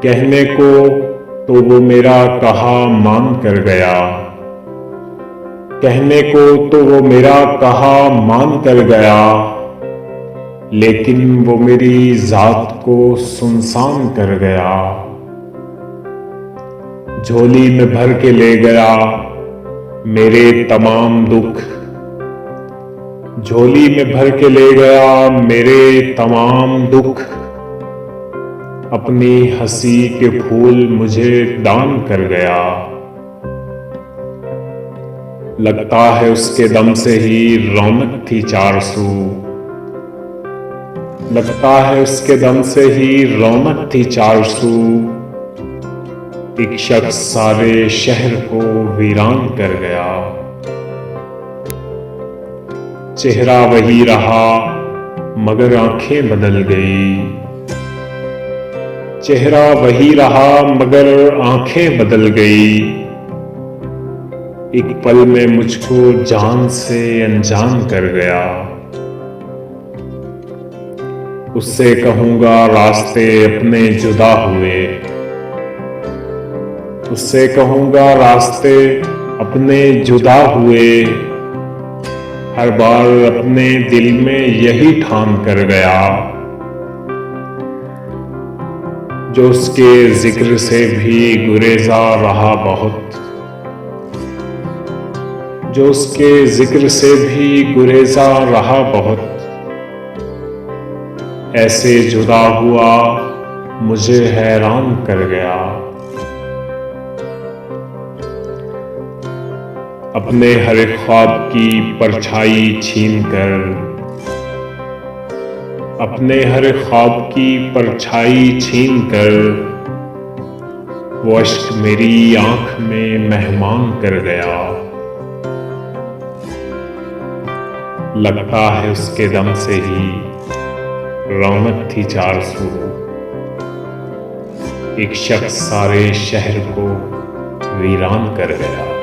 कहने को तो वो मेरा कहा मान कर गया, कहने को तो वो मेरा कहा मान कर गया, लेकिन वो मेरी जात को सुनसान कर गया। झोली में भर के ले गया मेरे तमाम दुख, झोली में भर के ले गया मेरे तमाम दुख। अपनी हंसी के फूल मुझे दान कर गया। लगता है उसके दम से ही रौनक थी चार सू, लगता है उसके दम से ही रौनक थी चार सू। एक शख्स सारे शहर को वीरान कर गया। चेहरा वही रहा मगर आंखें बदल गई, चेहरा वही रहा मगर आंखें बदल गई। एक पल में मुझको जान से अनजान कर गया। उससे कहूंगा रास्ते अपने जुदा हुए, उससे कहूंगा रास्ते अपने जुदा हुए। हर बार अपने दिल में यही ठान कर गया, जो उसके जिक्र से भी गुरेजा रहा बहुत, जो उसके जिक्र से भी गुरेजा रहा बहुत। ऐसे जुदा हुआ मुझे हैरान कर गया। अपने हर एक ख्वाब की परछाई छीनकर, अपने हर एक ख्वाब की परछाई छीनकर, वो अश्क मेरी आंख में मेहमान कर गया। लगता है उसके दम से ही रौनक थी चार सू। एक शख्स सारे शहर को वीरान कर गया।